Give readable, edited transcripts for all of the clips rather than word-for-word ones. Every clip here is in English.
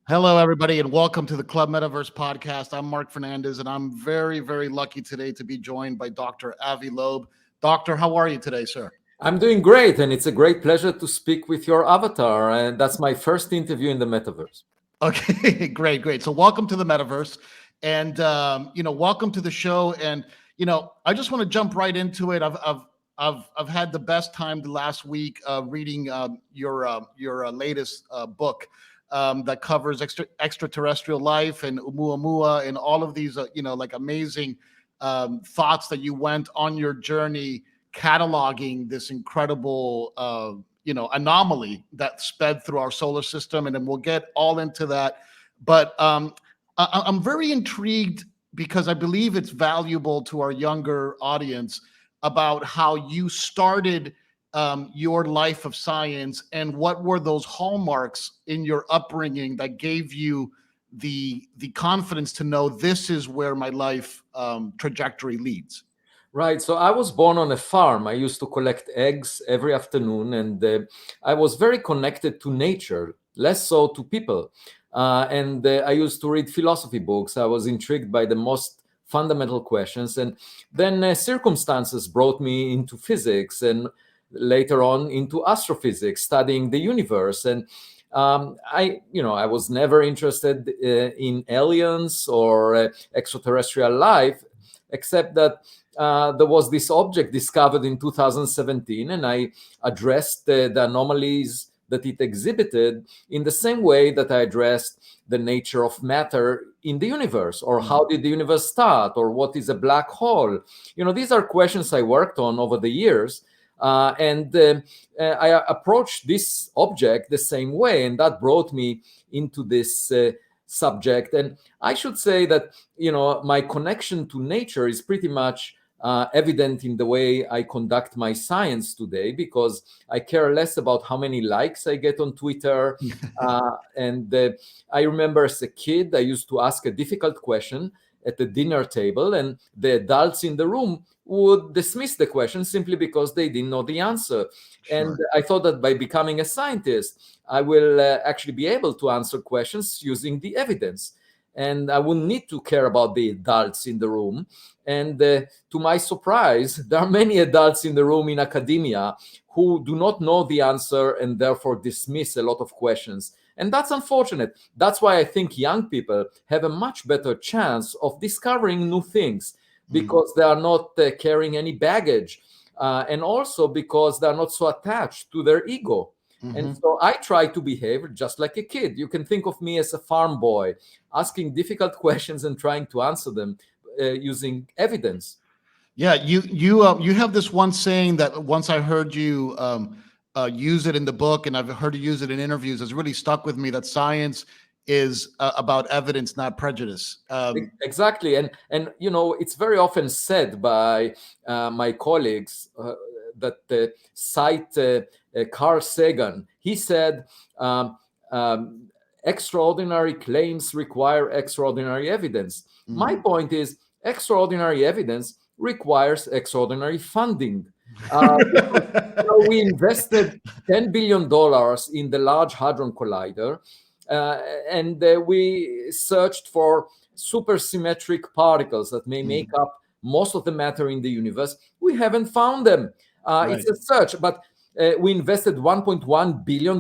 Hello, everybody, and welcome to the Club Metaverse podcast. I'm Mark Fernandez, and I'm very, very lucky today to be joined by Dr. Avi Loeb. Doctor, how are you today, sir? I'm doing great, and it's a great pleasure to speak with your avatar. And that's my first interview in the metaverse. Okay, great. So, welcome to the Metaverse, and welcome to the show. And I just want to jump right into it. I've had the best time the last week reading your latest book. That covers extraterrestrial life and Oumuamua and all of these, like amazing thoughts that you went on your journey cataloging this incredible, anomaly that sped through our solar system. And then we'll get all into that. But I'm very intrigued because I believe it's valuable to our younger audience about how you started your life of science and what were those hallmarks in your upbringing that gave you the confidence to know this is where my life trajectory leads. Right. So I was born on a farm. I used to collect eggs every afternoon, and I was very connected to nature, less so to people. And I used to read philosophy books. I was intrigued by the most fundamental questions. And then circumstances brought me into physics and later on into astrophysics, studying the universe. And I was never interested in aliens or extraterrestrial life, except that there was this object discovered in 2017, and I addressed the anomalies that it exhibited in the same way that I addressed the nature of matter in the universe, or how did the universe start, or what is a black hole. These are questions I worked on over the years. And I approached this object the same way, and that brought me into this subject. And I should say that, my connection to nature is pretty much evident in the way I conduct my science today, because I care less about how many likes I get on Twitter. And I remember as a kid, I used to ask a difficult question at the dinner table, and the adults in the room would dismiss the question simply because they didn't know the answer. Sure. And I thought that by becoming a scientist, I will actually be able to answer questions using the evidence. And I wouldn't need to care about the adults in the room. And to my surprise, there are many adults in the room in academia who do not know the answer and therefore dismiss a lot of questions. And that's unfortunate. That's why I think young people have a much better chance of discovering new things, because they are not carrying any baggage. And also because they're not so attached to their ego. And so I try to behave just like a kid. You can think of me as a farm boy, asking difficult questions and trying to answer them using evidence. Yeah, you have this one saying that once I heard you use it in the book, and I've heard you use it in interviews. It's really stuck with me that science is about evidence, not prejudice. Exactly. And it's very often said by my colleagues that cite Carl Sagan. He said, extraordinary claims require extraordinary evidence. My point is, extraordinary evidence requires extraordinary funding. We invested $10 billion in the Large Hadron Collider, and we searched for supersymmetric particles that may make up most of the matter in the universe. We haven't found them. It's a search, but we invested $1.1 billion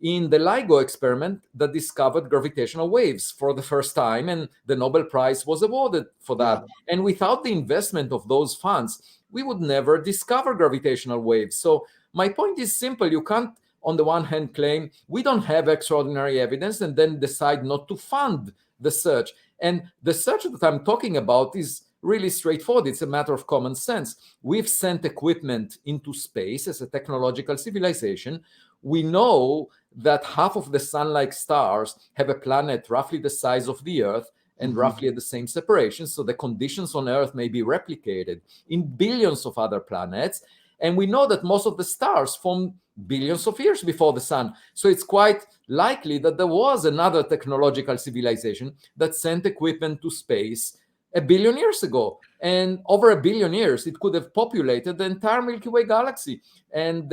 in the LIGO experiment that discovered gravitational waves for the first time, and the Nobel Prize was awarded for that. And without the investment of those funds, we would never discover gravitational waves. So my point is simple. You can't, on the one hand, claim we don't have extraordinary evidence and then decide not to fund the search. And the search that I'm talking about is really straightforward. It's a matter of common sense. We've sent equipment into space as a technological civilization. We know that half of the sun-like stars have a planet roughly the size of the Earth and roughly at the same separation. So the conditions on Earth may be replicated in billions of other planets. And we know that most of the stars formed billions of years before the sun. So it's quite likely that there was another technological civilization that sent equipment to space a billion years ago. And over a billion years, it could have populated the entire Milky Way galaxy. And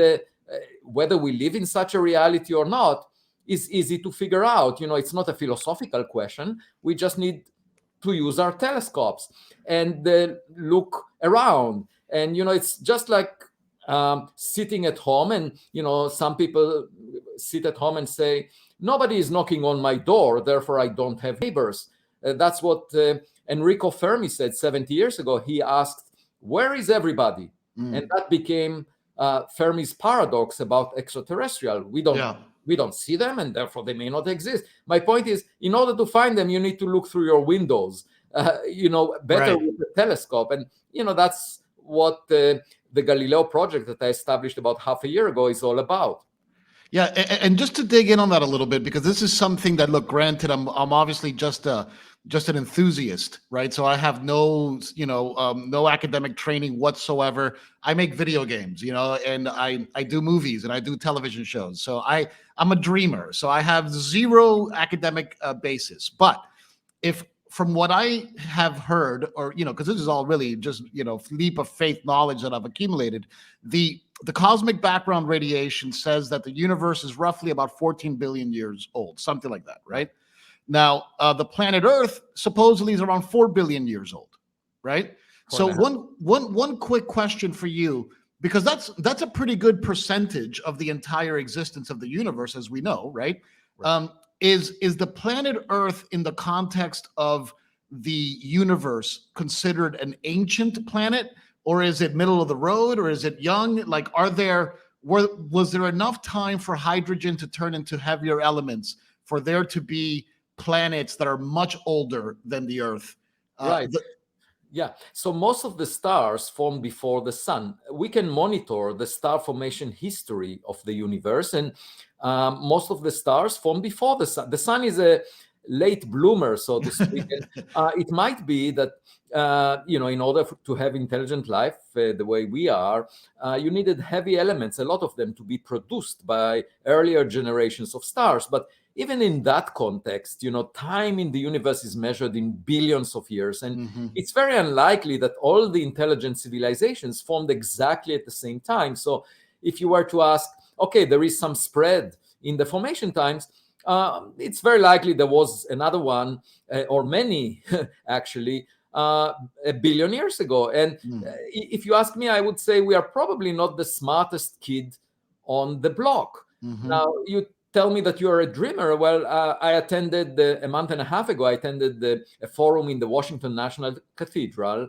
whether we live in such a reality or not, is easy to figure out. It's not a philosophical question. We just need to use our telescopes and look around. And, it's just like sitting at home. And, some people sit at home and say, nobody is knocking on my door, therefore I don't have neighbors. That's what Enrico Fermi said 70 years ago. He asked, where is everybody? And that became Fermi's paradox about extraterrestrial. We don't see them, and therefore they may not exist. My point is, in order to find them, you need to look through your windows, better with the telescope. And, that's what the Galileo Project that I established about half a year ago is all about. Yeah, and just to dig in on that a little bit, because this is something that, look, granted, I'm obviously just an enthusiast, right? So I have no academic training whatsoever. I make video games, and I do movies and I do television shows. So I'm a dreamer. So I have zero academic basis. But if from what I have heard, or because this is all really just leap of faith knowledge that I've accumulated, the cosmic background radiation says that the universe is roughly about 14 billion years old, something like that, right? Now, the planet Earth supposedly is around 4 billion years old, right? So one quick question for you, because that's a pretty good percentage of the entire existence of the universe, as we know, right? Is the planet Earth, in the context of the universe, considered an ancient planet, or is it middle of the road, or is it young? Like, was there enough time for hydrogen to turn into heavier elements for there to be planets that are much older than the Earth? Right. Yeah. So most of the stars formed before the sun. We can monitor the star formation history of the universe, and most of the stars formed before the sun. The sun is a late bloomer, so to speak. And, it might be that in order to have intelligent life the way we are, you needed heavy elements, a lot of them, to be produced by earlier generations of stars. But even in that context, time in the universe is measured in billions of years. And it's very unlikely that all the intelligent civilizations formed exactly at the same time. So if you were to ask, okay, there is some spread in the formation times, it's very likely there was another one, or many, actually, a billion years ago. And if you ask me, I would say we are probably not the smartest kid on the block. Now, you tell me that you're a dreamer. Well, I attended a month and a half ago, I attended a forum in the Washington National Cathedral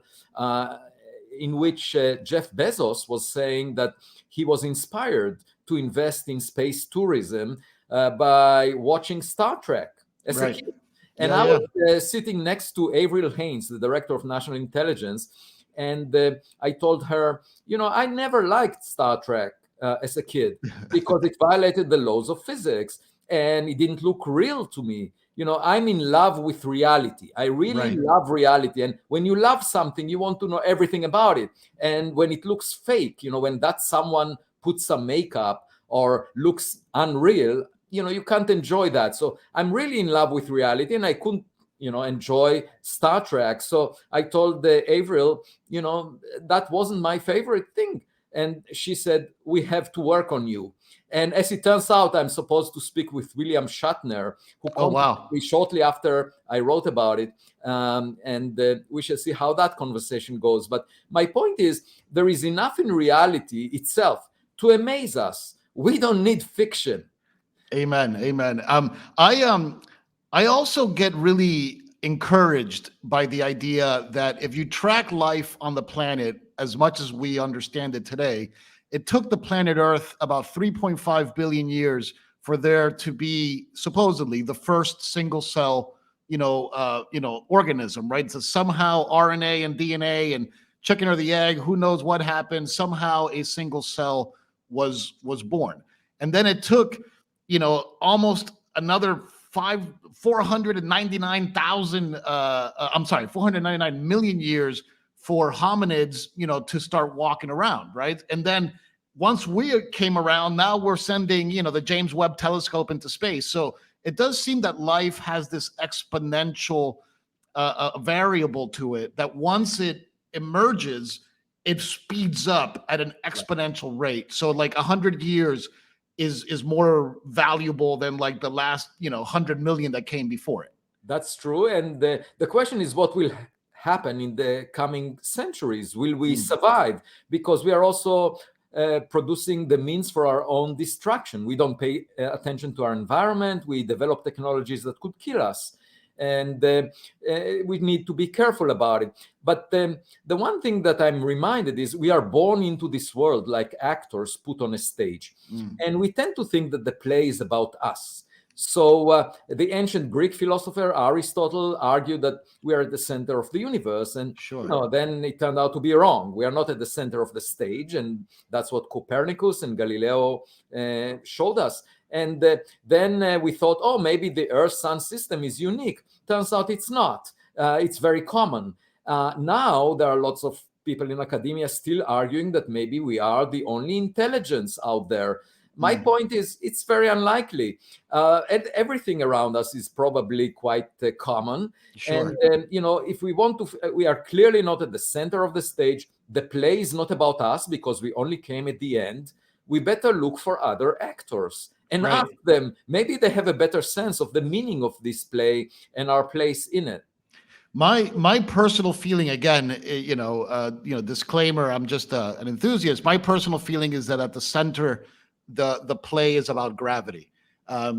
in which Jeff Bezos was saying that he was inspired to invest in space tourism by watching Star Trek as a kid. And I was sitting next to Avril Haines, the director of national intelligence, and I told her, I never liked Star Trek as a kid because it violated the laws of physics and it didn't look real to me. I'm in love with reality. I really love reality. And when you love something, you want to know everything about it. And when it looks fake, when that someone puts some makeup or looks unreal, you can't enjoy that. So I'm really in love with reality, and I couldn't enjoy Star Trek. So I told Avril, that wasn't my favorite thing. And she said, we have to work on you. And as it turns out, I'm supposed to speak with William Shatner, who contacted me shortly after I wrote about it. And we shall see how that conversation goes. But my point is, there is enough in reality itself to amaze us. We don't need fiction. Amen. I also get really encouraged by the idea that if you track life on the planet as much as we understand it today, it took the planet Earth about 3.5 billion years for there to be supposedly the first single cell, organism, right? So somehow RNA and DNA and chicken or the egg, who knows what happened? Somehow a single cell was born, and then it took almost another 499 million years for hominids, to start walking around, right? And then once we came around, now we're sending, the James Webb Telescope into space. So it does seem that life has this exponential variable to it, that once it emerges, it speeds up at an exponential rate. So like 100 years, is more valuable than like the last 100 million that came before it. That's true. And the question is, what will happen in the coming centuries? Will we survive? Because we are also producing the means for our own destruction. We don't pay attention to our environment. We develop technologies that could kill us. And we need to be careful about it. But the one thing that I'm reminded is we are born into this world like actors put on a stage. And we tend to think that the play is about us. So the ancient Greek philosopher Aristotle argued that we are at the center of the universe, and then it turned out to be wrong. We are not at the center of the stage, and that's what Copernicus and Galileo showed us. And then we thought, oh, maybe the Earth-Sun system is unique. Turns out it's not. It's very common. Now there are lots of people in academia still arguing that maybe we are the only intelligence out there. My point is, it's very unlikely. And everything around us is probably quite common. And, if we want to, we are clearly not at the center of the stage. The play is not about us because we only came at the end. We better look for other actors and ask them. Maybe they have a better sense of the meaning of this play and our place in it. My personal feeling, again, disclaimer, I'm just an enthusiast. My personal feeling is that at the center, the play is about gravity,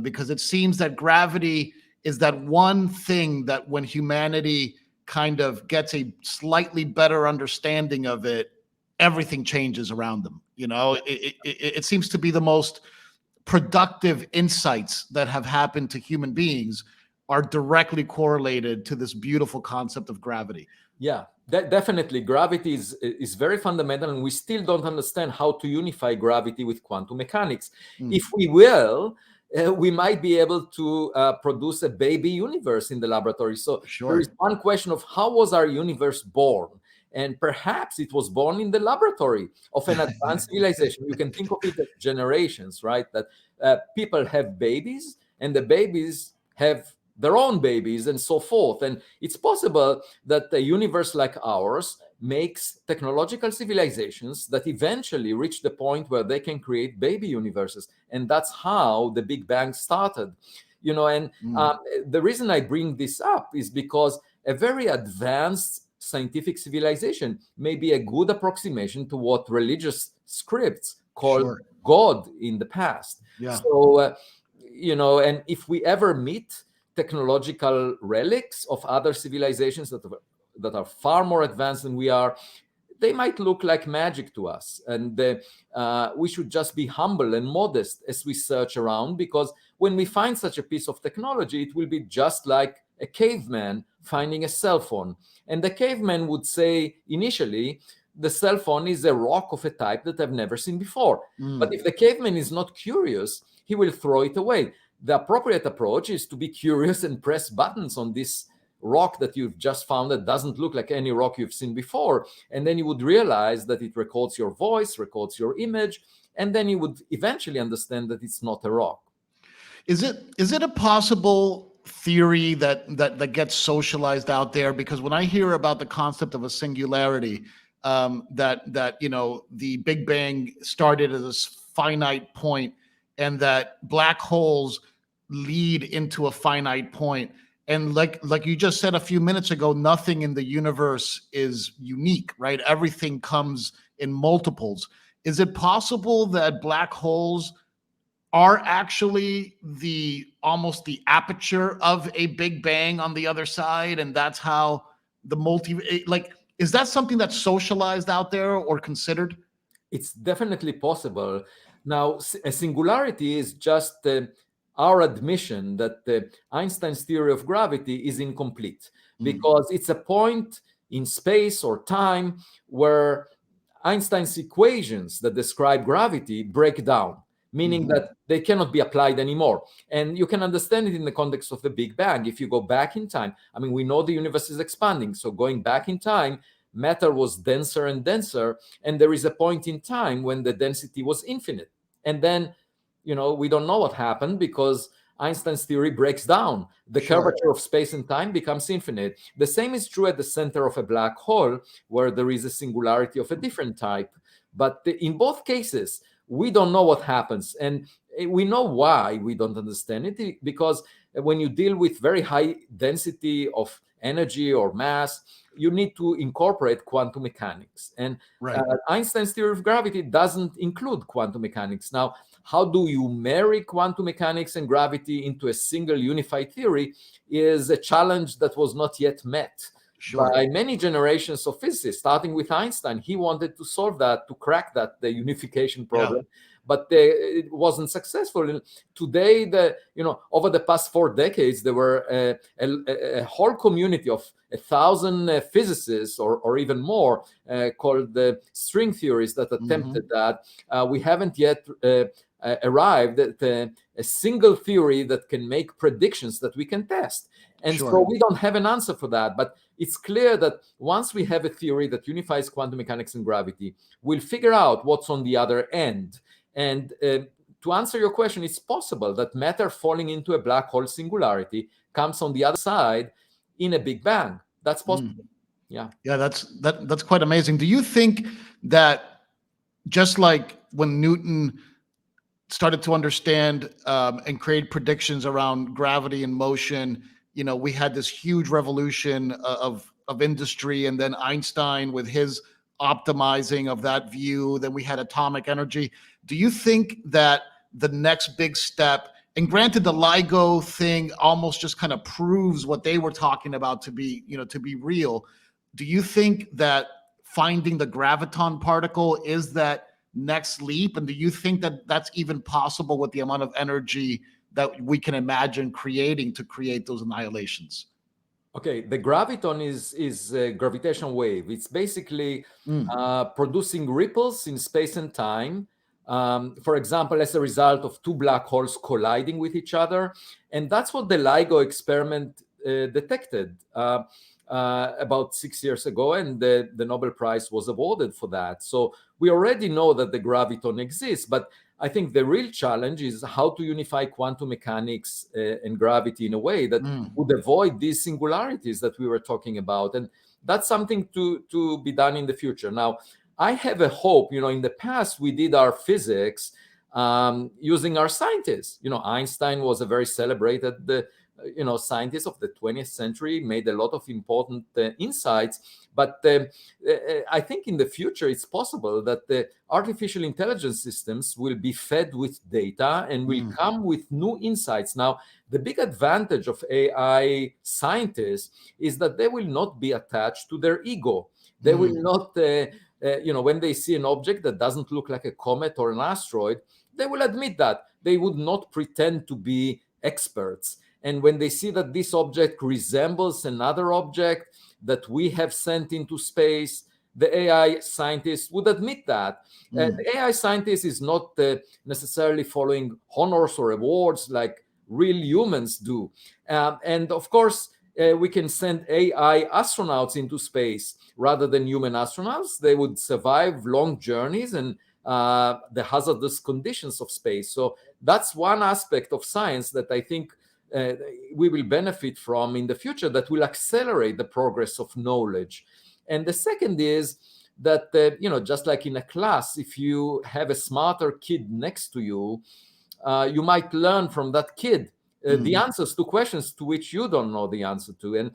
because it seems that gravity is that one thing that when humanity kind of gets a slightly better understanding of it, everything changes around them. It seems to be the most productive insights that have happened to human beings are directly correlated to this beautiful concept of gravity. Yeah, definitely. Gravity is very fundamental, and we still don't understand how to unify gravity with quantum mechanics. If we will, we might be able to produce a baby universe in the laboratory. So there is one question of how was our universe born? And perhaps it was born in the laboratory of an advanced civilization. You can think of it as generations, right? That people have babies, and the babies have their own babies, and so forth. And it's possible that a universe like ours makes technological civilizations that eventually reach the point where they can create baby universes. And that's how the Big Bang started. The reason I bring this up is because a very advanced scientific civilization may be a good approximation to what religious scripts called God in the past. So, and if we ever meet technological relics of other civilizations that are far more advanced than we are, they might look like magic to us. And we should just be humble and modest as we search around, because when we find such a piece of technology, it will be just like a caveman finding a cell phone. And the caveman would say initially, the cell phone is a rock of a type that I've never seen before. But if the caveman is not curious, he will throw it away. The appropriate approach is to be curious and press buttons on this rock that you've just found that doesn't look like any rock you've seen before. And then you would realize that it records your voice, records your image, and then you would eventually understand that it's not a rock. Is it a possible theory that gets socialized out there? Because when I hear about the concept of a singularity, that the Big Bang started as this finite point, and that black holes lead into a finite point. And like you just said a few minutes ago, nothing in the universe is unique, right? Everything comes in multiples. Is it possible that black holes are actually almost the aperture of a Big Bang on the other side, and that's how the is that something that's socialized out there or considered? It's definitely possible. Now, a singularity is just our admission that Einstein's theory of gravity is incomplete, because it's a point in space or time where Einstein's equations that describe gravity break down, meaning that they cannot be applied anymore. And you can understand it in the context of the Big Bang. If you go back in time, we know the universe is expanding. So going back in time, matter was denser and denser, and there is a point in time when the density was infinite. And then, we don't know what happened because Einstein's theory breaks down. The curvature of space and time becomes infinite. The same is true at the center of a black hole, where there is a singularity of a different type. But in both cases, we don't know what happens. And we know why we don't understand it, because when you deal with very high density of energy or mass, you need to incorporate quantum mechanics. And Right. Einstein's theory of gravity doesn't include quantum mechanics. Now, how do you marry quantum mechanics and gravity into a single unified theory is a challenge that was not yet met by many generations of physicists, starting with Einstein. He wanted to solve that, to crack that, the unification problem. But it wasn't successful. And today, over the past 4 decades, there were a whole community of 1,000 physicists, or even more, called the string theories, that attempted that. We haven't yet arrived at a single theory that can make predictions that we can test. And so we don't have an answer for that. But it's clear that once we have a theory that unifies quantum mechanics and gravity, we'll figure out what's on the other end. And to answer your question, it's possible that matter falling into a black hole singularity comes on the other side in a Big Bang. That's possible. Yeah. Yeah, that's quite amazing. Do you think that just like when Newton started to understand and create predictions around gravity and motion, we had this huge revolution of industry, and then Einstein with his optimizing of that view, then we had atomic energy. Do you think that the next big step, and granted the LIGO thing almost just kind of proves what they were talking about to be real, do you think that finding the graviton particle is that next leap? And do you think that that's even possible with the amount of energy that we can imagine creating to create those annihilations? Okay, the graviton is a gravitational wave. It's basically producing ripples in space and time. For example, as a result of 2 black holes colliding with each other. And that's what the LIGO experiment detected about 6 years ago, and the Nobel Prize was awarded for that. So we already know that the graviton exists, but I think the real challenge is how to unify quantum mechanics and gravity in a way that would avoid these singularities that we were talking about. And that's something to be done in the future. Now, I have a hope. In the past, we did our physics using our scientists. Einstein was a very celebrated scientist of the 20th century, made a lot of important insights. But I think in the future, it's possible that the artificial intelligence systems will be fed with data and will come with new insights. Now, the big advantage of AI scientists is that they will not be attached to their ego. They will not, when they see an object that doesn't look like a comet or an asteroid, they will admit that. They would not pretend to be experts. And when they see that this object resembles another object that we have sent into space, the AI scientist would admit that. The AI scientist is not necessarily following honors or awards like real humans do. And of course, we can send AI astronauts into space rather than human astronauts. They would survive long journeys and the hazardous conditions of space. So that's one aspect of science that I think we will benefit from in the future, that will accelerate the progress of knowledge. And the second is that, just like in a class, if you have a smarter kid next to you, you might learn from that kid the answers to questions to which you don't know the answer to. And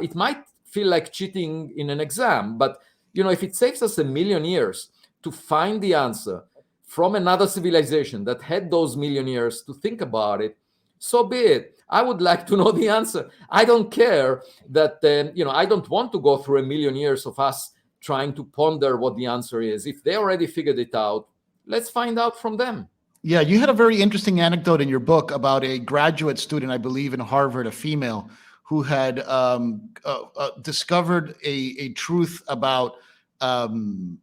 it might feel like cheating in an exam, but if it saves us 1,000,000 years to find the answer from another civilization that had those 1,000,000 years to think about it, so be it. I would like to know the answer. I don't care that, I don't want to go through 1,000,000 years of us trying to ponder what the answer is. If they already figured it out, let's find out from them. Yeah, you had a very interesting anecdote in your book about a graduate student, I believe in Harvard, a female, who had discovered a truth about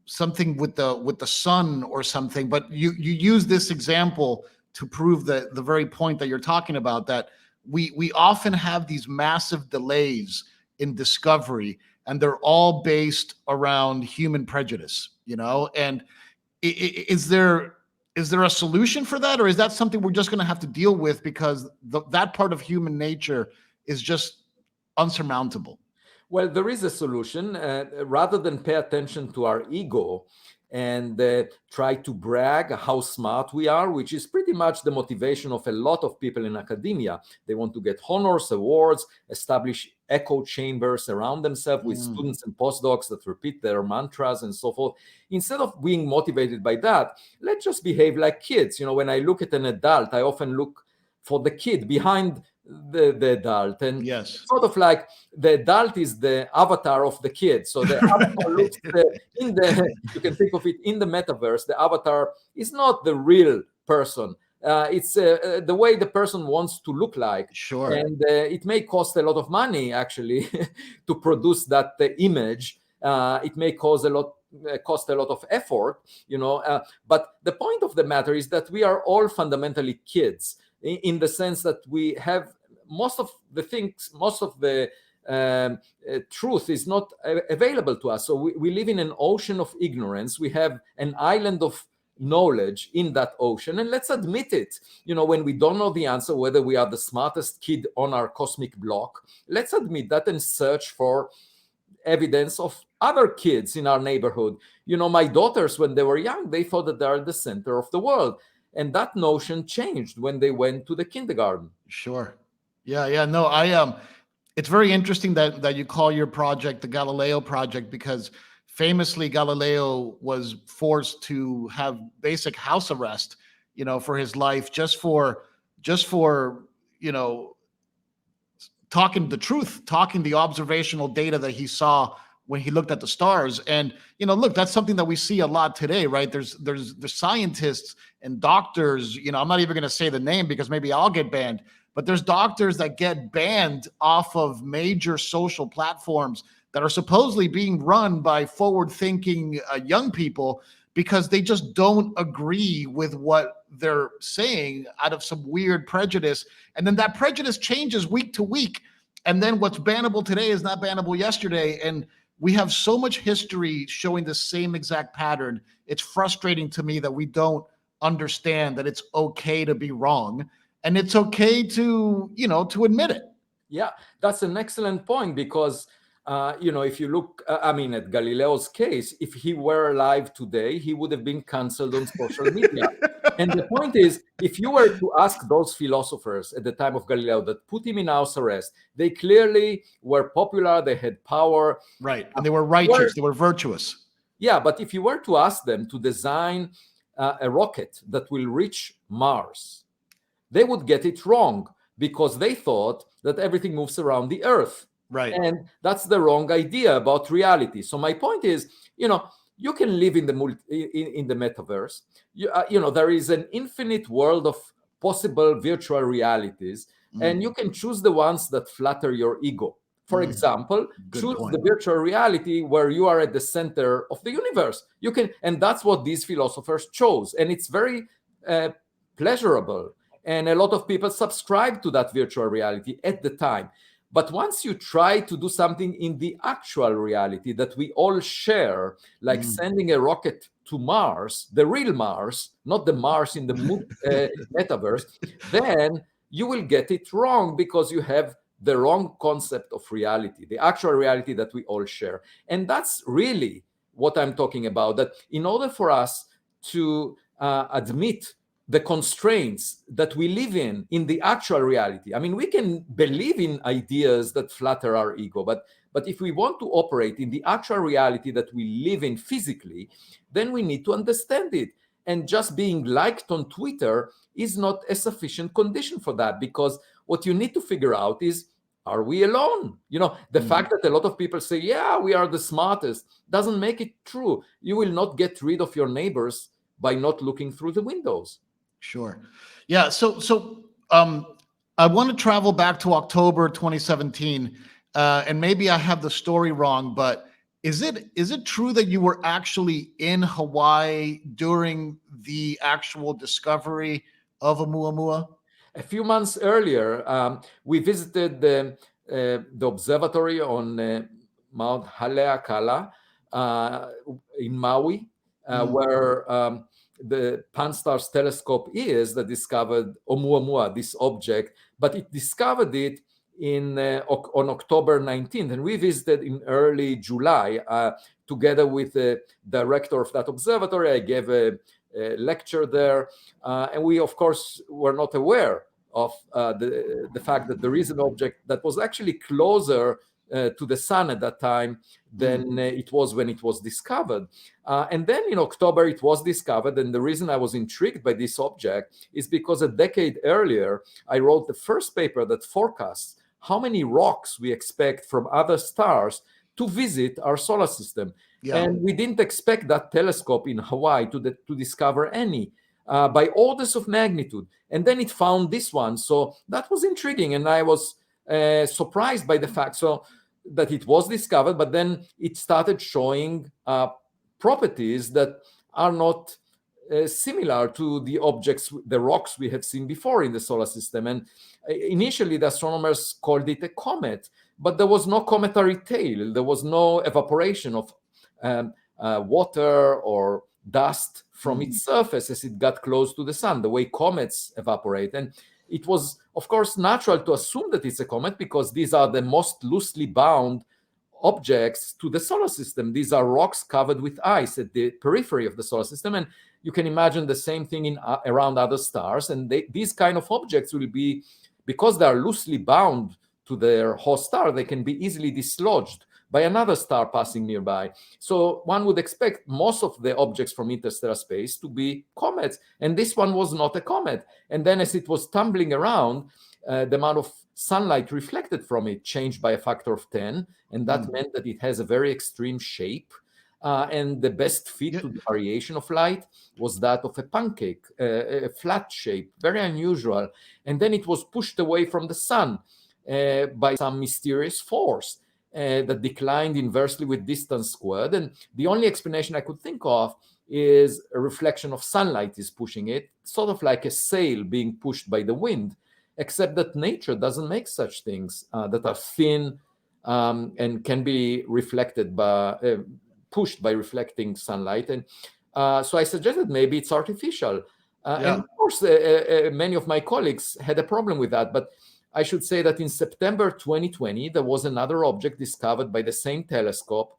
something with the sun or something. But you use this example to prove that the very point that you're talking about, that we often have these massive delays in discovery, and they're all based around human prejudice, and is there a solution for that, or is that something we're just going to have to deal with because that part of human nature is just unsurmountable? Well, there is a solution. Rather than pay attention to our ego, and try to brag how smart we are, which is pretty much the motivation of a lot of people in academia. They want to get honors, awards, establish echo chambers around themselves with students and postdocs that repeat their mantras and so forth. Instead of being motivated by that, let's just behave like kids. When I look at an adult, I often look for the kid behind the adult, and Yes. sort of like the adult is the avatar of the kid. So the avatar looks you can think of it in the metaverse. The avatar is not the real person. It's the way the person wants to look like. Sure. And it may cost a lot of money actually to produce that image. It may cost a lot of effort, but the point of the matter is that we are all fundamentally kids, in the sense that we have most of the truth is not available to us. So we live in an ocean of ignorance. We have an island of knowledge in that ocean, and let's admit it. When we don't know the answer, whether we are the smartest kid on our cosmic block, let's admit that and search for evidence of other kids in our neighborhood. My daughters, when they were young, they thought that they are the center of the world. And that notion changed when they went to the kindergarten. Sure. Yeah. No, it's very interesting that you call your project the Galileo Project, because famously Galileo was forced to have basic house arrest, for his life, just for talking the truth, talking the observational data that he saw when he looked at the stars. And look, that's something that we see a lot today, right? There's scientists and doctors, I'm not even going to say the name because maybe I'll get banned, but there's doctors that get banned off of major social platforms that are supposedly being run by forward-thinking young people, because they just don't agree with what they're saying out of some weird prejudice. And then that prejudice changes week to week. And then what's bannable today is not bannable yesterday. And we have so much history showing the same exact pattern. It's frustrating to me that we don't understand that it's okay to be wrong, and it's okay to admit it. Yeah, that's an excellent point, because if you look, at Galileo's case, if he were alive today, he would have been canceled on social media. And the point is, if you were to ask those philosophers at the time of Galileo that put him in house arrest, they clearly were popular, they had power. Right, and they were righteous, they were virtuous. Yeah, but if you were to ask them to design a rocket that will reach Mars, they would get it wrong, because they thought that everything moves around the Earth. Right. And that's the wrong idea about reality. So my point is, you can live in the metaverse. There is an infinite world of possible virtual realities, and you can choose the ones that flatter your ego. For example, choose the virtual reality where you are at the center of the universe. And that's what these philosophers chose. And it's very pleasurable. And a lot of people subscribe to that virtual reality at the time. But once you try to do something in the actual reality that we all share, like sending a rocket to Mars, the real Mars, not the Mars in the metaverse, then you will get it wrong, because you have the wrong concept of reality, the actual reality that we all share. And that's really what I'm talking about, that in order for us to admit the constraints that we live in the actual reality. We can believe in ideas that flatter our ego, but if we want to operate in the actual reality that we live in physically, then we need to understand it. And just being liked on Twitter is not a sufficient condition for that, because what you need to figure out is, are we alone? The fact that a lot of people say, yeah, we are the smartest, doesn't make it true. You will not get rid of your neighbors by not looking through the windows. Sure. Yeah. So I want to travel back to October 2017, and maybe I have the story wrong, but is it true that you were actually in Hawaii during the actual discovery of Oumuamua? A few months earlier, we visited the observatory on Mount Haleakala in Maui, where the Pan-STARRS telescope is, that discovered Oumuamua, this object, but it discovered it on October 19th, and we visited in early July together with the director of that observatory. I gave a lecture there, and we, of course, were not aware of the fact that there is an object that was actually closer to the sun at that time than it was when it was discovered. And then in October, it was discovered. And the reason I was intrigued by this object is because a decade earlier, I wrote the first paper that forecasts how many rocks we expect from other stars to visit our solar system. Yeah. And we didn't expect that telescope in Hawaii to discover any by orders of magnitude. And then it found this one. So that was intriguing. And I was surprised by the fact that it was discovered, but then it started showing properties that are not similar to the objects, the rocks we have seen before in the solar system. And initially, the astronomers called it a comet, but there was no cometary tail. There was no evaporation of water or dust from its surface as it got close to the sun, the way comets evaporate. And it was, of course, natural to assume that it's a comet because these are the most loosely bound objects to the solar system. These are rocks covered with ice at the periphery of the solar system. And you can imagine the same thing around other stars. And these kind of objects will be, because they are loosely bound to their host star, they can be easily dislodged by another star passing nearby. So one would expect most of the objects from interstellar space to be comets. And this one was not a comet. And then as it was tumbling around, the amount of sunlight reflected from it changed by a factor of 10. And that meant that it has a very extreme shape. And the best fit to the variation of light was that of a pancake, a flat shape, very unusual. And then it was pushed away from the sun by some mysterious force that declined inversely with distance squared. And the only explanation I could think of is a reflection of sunlight is pushing it, sort of like a sail being pushed by the wind, except that nature doesn't make such things that are thin and can be reflected by pushed by reflecting sunlight. And so I suggested maybe it's artificial. And of course, many of my colleagues had a problem with that. But I should say that in September 2020, there was another object discovered by the same telescope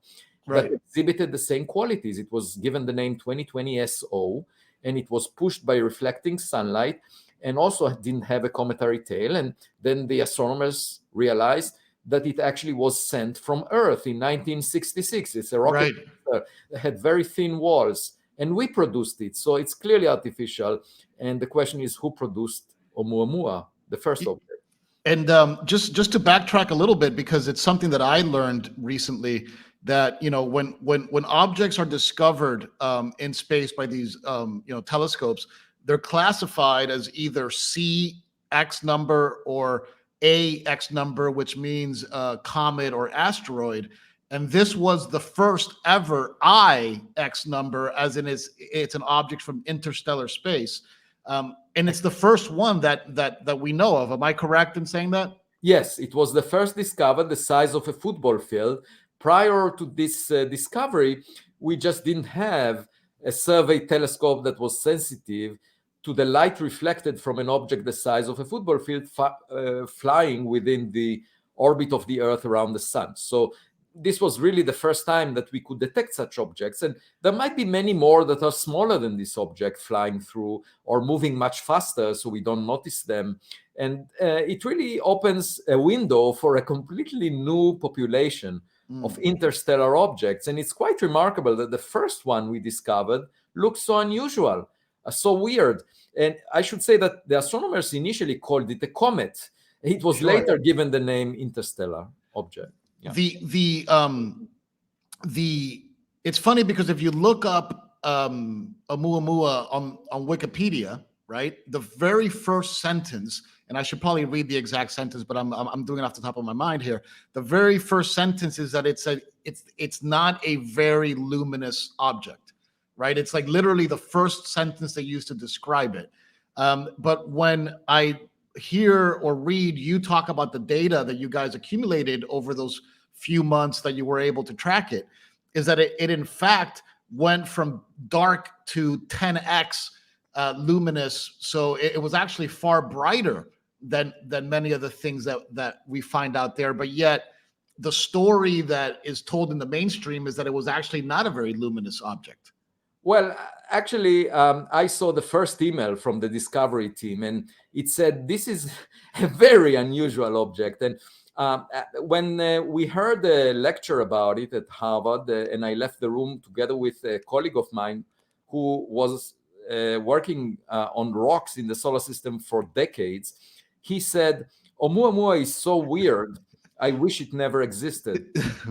that exhibited the same qualities. It was given the name 2020 SO, and it was pushed by reflecting sunlight and also didn't have a cometary tail. And then the astronomers realized that it actually was sent from Earth in 1966. It's a rocket that had very thin walls, and we produced it. So it's clearly artificial. And the question is, who produced Oumuamua, the first object? And just to backtrack a little bit, because it's something that I learned recently, that when objects are discovered in space by these telescopes, they're classified as either CX number or AX number, which means comet or asteroid. And this was the first ever IX number, as in it's an object from interstellar space. And it's the first one that we know of. Am I correct in saying that? Yes, it was the first discovered the size of a football field. Prior to this discovery, we just didn't have a survey telescope that was sensitive to the light reflected from an object the size of a football field flying within the orbit of the Earth around the sun. So this was really the first time that we could detect such objects. And there might be many more that are smaller than this object flying through or moving much faster, so we don't notice them. And it really opens a window for a completely new population of interstellar objects. And it's quite remarkable that the first one we discovered looks so unusual, so weird. And I should say that the astronomers initially called it a comet. It was later given the name interstellar object. Yeah. It's funny because if you look up Oumuamua on Wikipedia, right, the very first sentence, and I should probably read the exact sentence, but I'm doing it off the top of my mind here. The very first sentence is that it's not a very luminous object, right? It's like literally the first sentence they used to describe it. But when I hear or read you talk about the data that you guys accumulated over those few months that you were able to track it, is that it in fact went from dark to 10x luminous. So it was actually far brighter than many of the things that we find out there. But yet the story that is told in the mainstream is that it was actually not a very luminous object. Well, actually, I saw the first email from the discovery team, and it said this is a very unusual object. And when we heard a lecture about it at Harvard, and I left the room together with a colleague of mine who was working on rocks in the solar system for decades, he said, Oumuamua is so weird, I wish it never existed.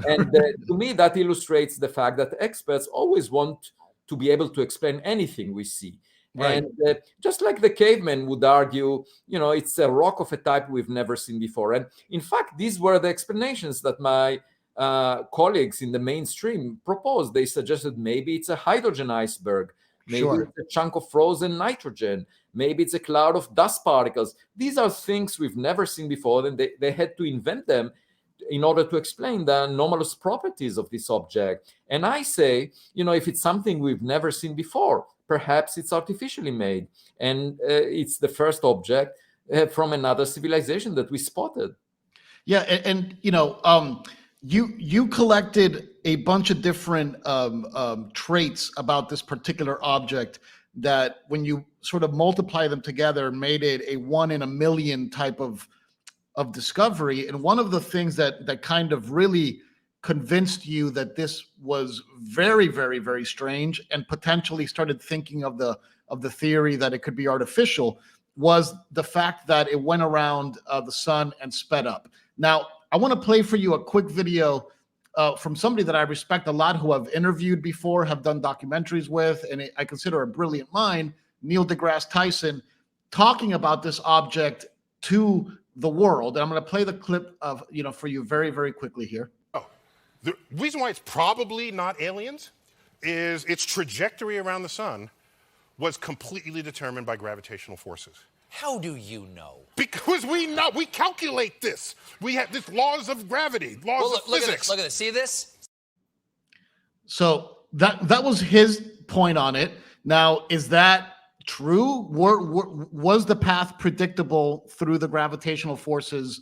And to me, that illustrates the fact that experts always want to be able to explain anything we see. Right. And just like the cavemen would argue, it's a rock of a type we've never seen before. And in fact, these were the explanations that my colleagues in the mainstream proposed. They suggested maybe it's a hydrogen iceberg, maybe it's a chunk of frozen nitrogen, maybe it's a cloud of dust particles. These are things we've never seen before, and they had to invent them in order to explain the anomalous properties of this object. And I say, if it's something we've never seen before, perhaps it's artificially made, and it's the first object from another civilization that we spotted. Yeah, and you collected a bunch of different traits about this particular object that, when you sort of multiply them together, made it a 1 in a million type of discovery. And one of the things that kind of really convinced you that this was very, very, very strange, and potentially started thinking of the theory that it could be artificial, was the fact that it went around the sun and sped up. Now, I want to play for you a quick video from somebody that I respect a lot, who I've interviewed before, have done documentaries with, and I consider a brilliant mind, Neil deGrasse Tyson, talking about this object to the world. And I'm going to play the clip of, for you very, very quickly here. Oh, the reason why it's probably not aliens is its trajectory around the sun was completely determined by gravitational forces. How do you know? Because we know, we calculate this. We have this laws of gravity, laws of physics. Look at this. See this? So that was his point on it. Now, is that true? Was the path predictable through the gravitational forces?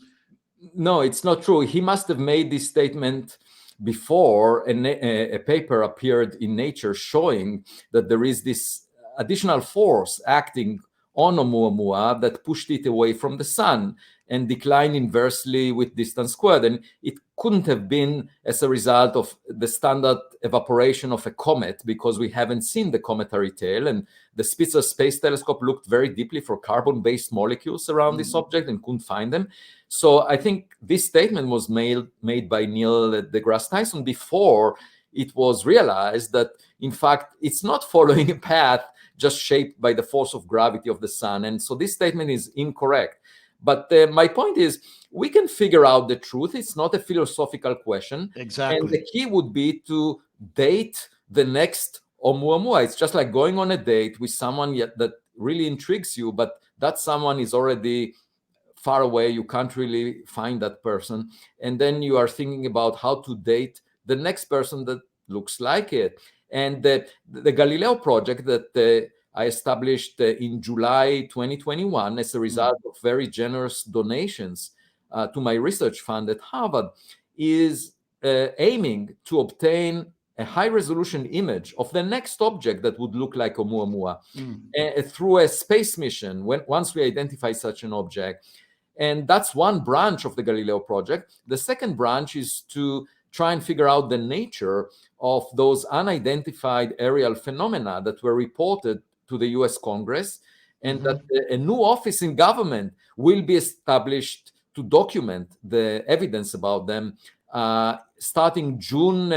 No, it's not true. He must have made this statement before a paper appeared in Nature showing that there is this additional force acting on Oumuamua that pushed it away from the sun and declined inversely with distance squared. And it couldn't have been as a result of the standard evaporation of a comet, because we haven't seen the cometary tail. And the Spitzer Space Telescope looked very deeply for carbon-based molecules around this object and couldn't find them. So I think this statement was made by Neil deGrasse Tyson before it was realized that, in fact, it's not following a path just shaped by the force of gravity of the sun. And so this statement is incorrect. But my point is, we can figure out the truth. It's not a philosophical question. Exactly. And the key would be to date the next Oumuamua. It's just like going on a date with someone that really intrigues you, but that someone is already far away. You can't really find that person. And then you are thinking about how to date the next person that looks like it. And the Galileo Project that I established in July 2021 as a result of very generous donations to my research fund at Harvard is aiming to obtain a high-resolution image of the next object that would look like Oumuamua through a space mission once we identify such an object. And that's one branch of the Galileo Project. The second branch is to try and figure out the nature of those unidentified aerial phenomena that were reported to the US Congress, and that a new office in government will be established to document the evidence about them starting June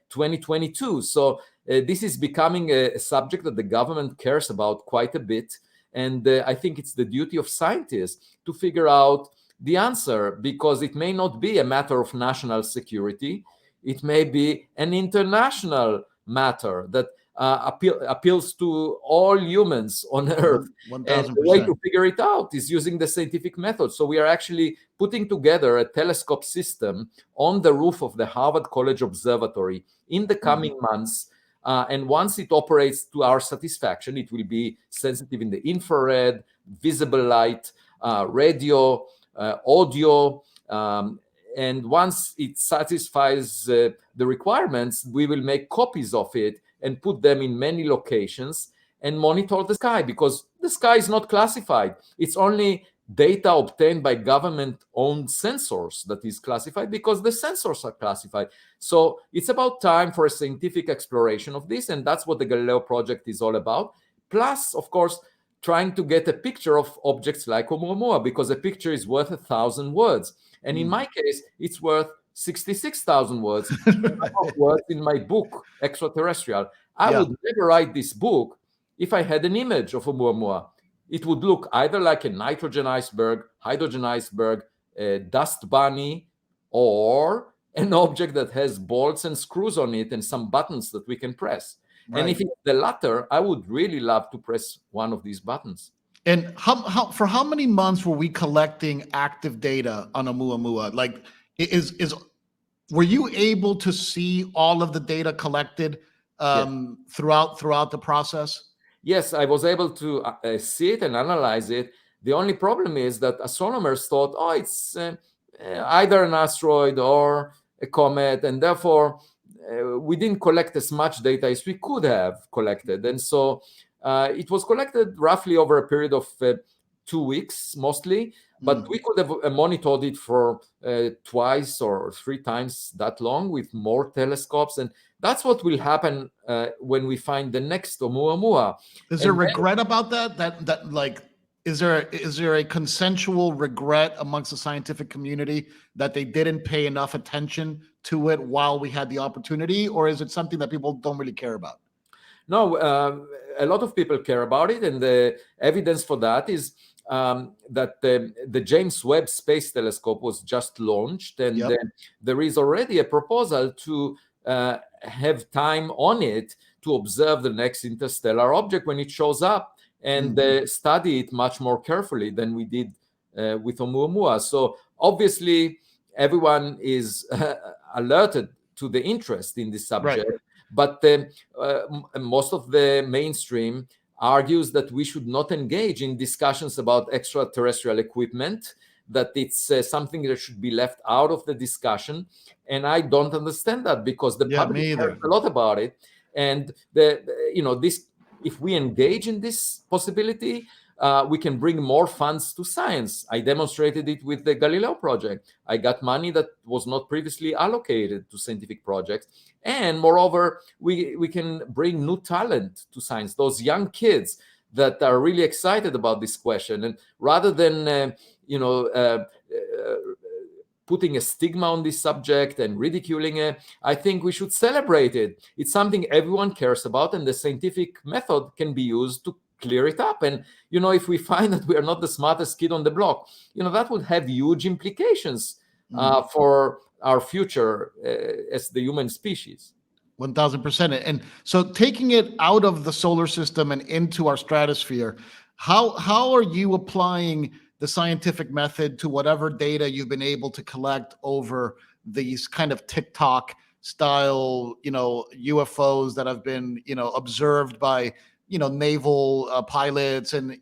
2022. So this is becoming a subject that the government cares about quite a bit. And I think it's the duty of scientists to figure out the answer, because it may not be a matter of national security. It may be an international matter that appeals to all humans on Earth. 1000%. And the way to figure it out is using the scientific method. So we are actually putting together a telescope system on the roof of the Harvard College Observatory in the coming months. And once it operates to our satisfaction, it will be sensitive in the infrared, visible light, radio, audio, and once it satisfies the requirements, we will make copies of it and put them in many locations and monitor the sky, because the sky is not classified. It's only data obtained by government-owned sensors that is classified, because the sensors are classified. So it's about time for a scientific exploration of this, and that's what the Galileo Project is all about. Plus, of course, trying to get a picture of objects like Oumuamua, because a picture is worth 1,000 words. And in my case, it's worth 66,000 words. Words in my book, Extraterrestrial. I would never write this book if I had an image of Oumuamua. It would look either like a nitrogen iceberg, hydrogen iceberg, a dust bunny, or an object that has bolts and screws on it and some buttons that we can press. Right. And if it's the latter, I would really love to press one of these buttons. And for how many months were we collecting active data on Oumuamua? Like, were you able to see all of the data collected throughout the process? Yes, I was able to see it and analyze it. The only problem is that astronomers thought, oh, it's either an asteroid or a comet, and therefore we didn't collect as much data as we could have collected. And so it was collected roughly over a period of 2 weeks, mostly, but we could have monitored it for twice or 3 times that long with more telescopes. And that's what will happen when we find the next Oumuamua. Is there regret about that? That like, is there a consensual regret amongst the scientific community that they didn't pay enough attention to it while we had the opportunity, or is it something that people don't really care about? No, a lot of people care about it, and the evidence for that is that the James Webb Space Telescope was just launched, and there is already a proposal to have time on it to observe the next interstellar object when it shows up, and study it much more carefully than we did with Oumuamua. So obviously, everyone is alerted to the interest in this subject, but most of the mainstream argues that we should not engage in discussions about extraterrestrial equipment, that it's something that should be left out of the discussion. And I don't understand that, because the public cares a lot about it. And if we engage in this possibility, we can bring more funds to science. I demonstrated it with the Galileo Project. I got money that was not previously allocated to scientific projects. And moreover, we can bring new talent to science, those young kids that are really excited about this question. And rather than, putting a stigma on this subject and ridiculing it, I think we should celebrate it. It's something everyone cares about, and the scientific method can be used to clear it up. And, if we find that we are not the smartest kid on the block, that would have huge implications for our future as the human species. 1,000%. And so taking it out of the solar system and into our stratosphere, how are you applying the scientific method to whatever data you've been able to collect over these kind of TikTok style, UFOs that have been, observed by, naval pilots and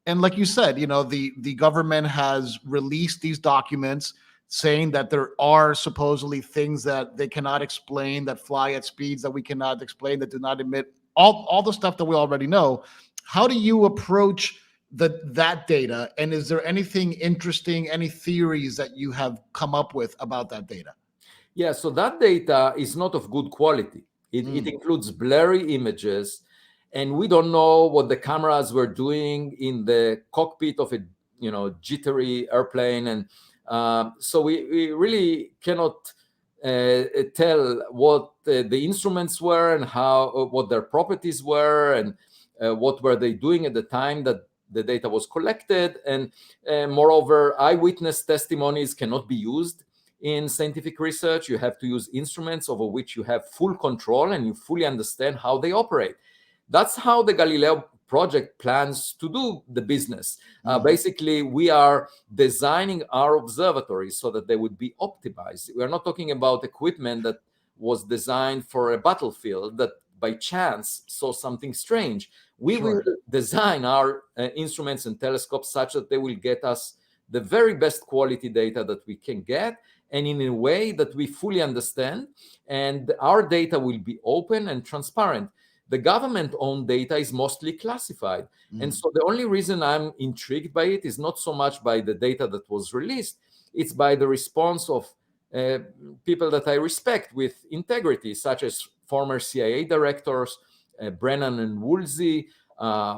like you said, the government has released these documents saying that there are supposedly things that they cannot explain, that fly at speeds that we cannot explain, that do not emit all the stuff that we already know. How do you approach that data, and is there anything interesting, any theories that you have come up with about that data? Yeah, so that data is not of good quality. It includes blurry images, and we don't know what the cameras were doing in the cockpit of a jittery airplane, and so we really cannot tell what the instruments were and what their properties were, and what were they doing at the time that the data was collected. And moreover, eyewitness testimonies cannot be used in scientific research. You have to use instruments over which you have full control and you fully understand how they operate. That's how the Galileo Project plans to do the business. Basically, we are designing our observatories so that they would be optimized. We are not talking about equipment that was designed for a battlefield that by chance saw something strange. We will design our instruments and telescopes such that they will get us the very best quality data that we can get, and in a way that we fully understand. And our data will be open and transparent. The government-owned data is mostly classified. And so the only reason I'm intrigued by it is not so much by the data that was released, it's by the response of people that I respect with integrity, such as former CIA directors, Brennan and Woolsey,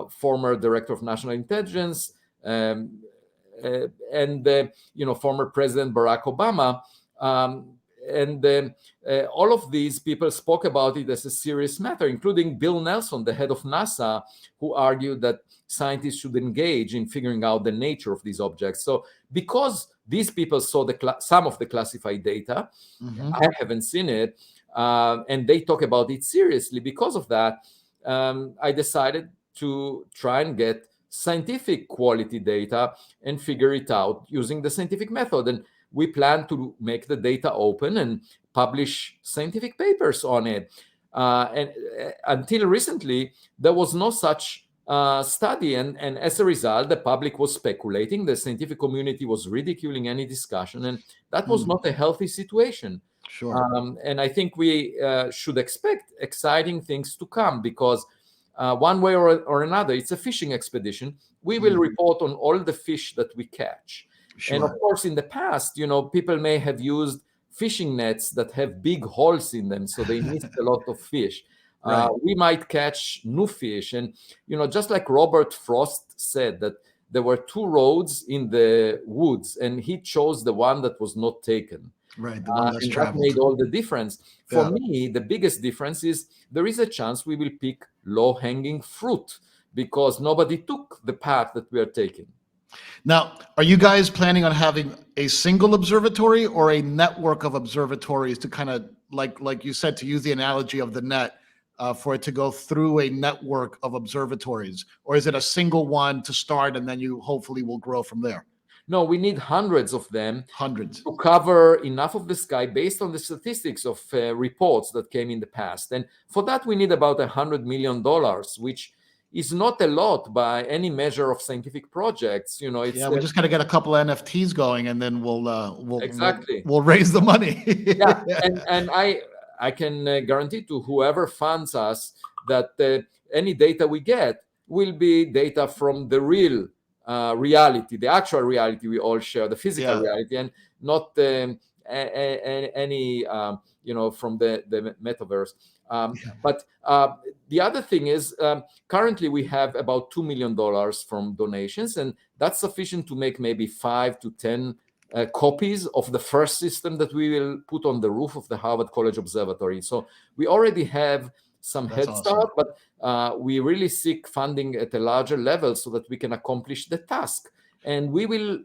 former director of national intelligence, and former President Barack Obama. All of these people spoke about it as a serious matter, including Bill Nelson, the head of NASA, who argued that scientists should engage in figuring out the nature of these objects. So because these people saw some of the classified data, I haven't seen it, and they talk about it seriously. Because of that, I decided to try and get scientific quality data and figure it out using the scientific method. And we plan to make the data open and publish scientific papers on it. And until recently, there was no such study. And as a result, the public was speculating. The scientific community was ridiculing any discussion. And that was not a healthy situation. Sure. And I think we should expect exciting things to come, because one way or another, it's a fishing expedition. We will report on all the fish that we catch. Sure. And of course, in the past, people may have used fishing nets that have big holes in them, so they missed a lot of fish. Right. We might catch new fish. And, just like Robert Frost said, that there were two roads in the woods, and he chose the one that was not taken. Right. The one that's and that traveled. made all the difference. For me, the biggest difference is there is a chance we will pick low-hanging fruit, because nobody took the path that we are taking. Now, are you guys planning on having a single observatory or a network of observatories to kind of, like you said, to use the analogy of the net, for it to go through a network of observatories? Or is it a single one to start and then you hopefully will grow from there? No, we need hundreds of them. Hundreds. To cover enough of the sky based on the statistics of reports that came in the past. And for that, we need about $100 million, which is not a lot by any measure of scientific projects. It's we just got to get a couple of NFTs going, and then we'll exactly we'll raise the money. Yeah, and I can guarantee to whoever funds us that any data we get will be data from the real reality, the actual reality we all share, the physical reality, and not any from the metaverse. But the other thing is, currently we have about $2 million from donations, and that's sufficient to make maybe 5 to 10 copies of the first system that we will put on the roof of the Harvard College Observatory. So we already have some head start, but we really seek funding at a larger level so that we can accomplish the task. And we will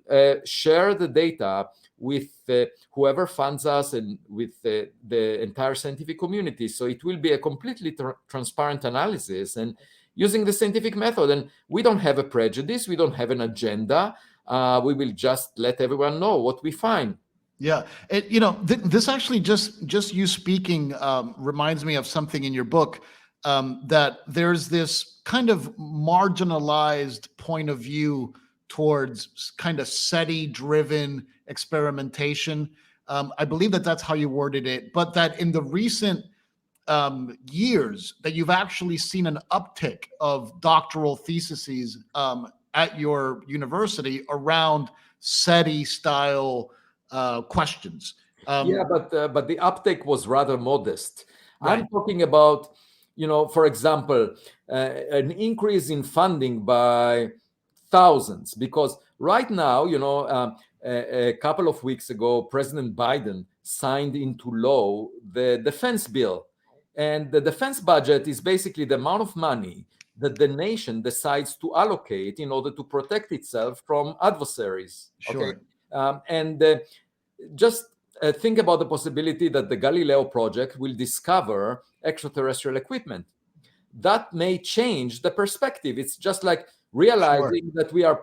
share the data with whoever funds us and with the entire scientific community. So it will be a completely transparent analysis and using the scientific method. And we don't have a prejudice. We don't have an agenda. We will just let everyone know what we find. Yeah, this actually just you speaking reminds me of something in your book, that there's this kind of marginalized point of view towards kind of SETI-driven experimentation. I believe that's how you worded it, but that in the recent years that you've actually seen an uptick of doctoral theses at your university around SETI-style questions. But the uptake was rather modest. Right. I'm talking about, for example, an increase in funding by thousands, because right now, a couple of weeks ago, President Biden signed into law the defense bill. And the defense budget is basically the amount of money that the nation decides to allocate in order to protect itself from adversaries. Sure. Okay? Just think about the possibility that the Galileo Project will discover extraterrestrial equipment. That may change the perspective. It's just like realizing that we are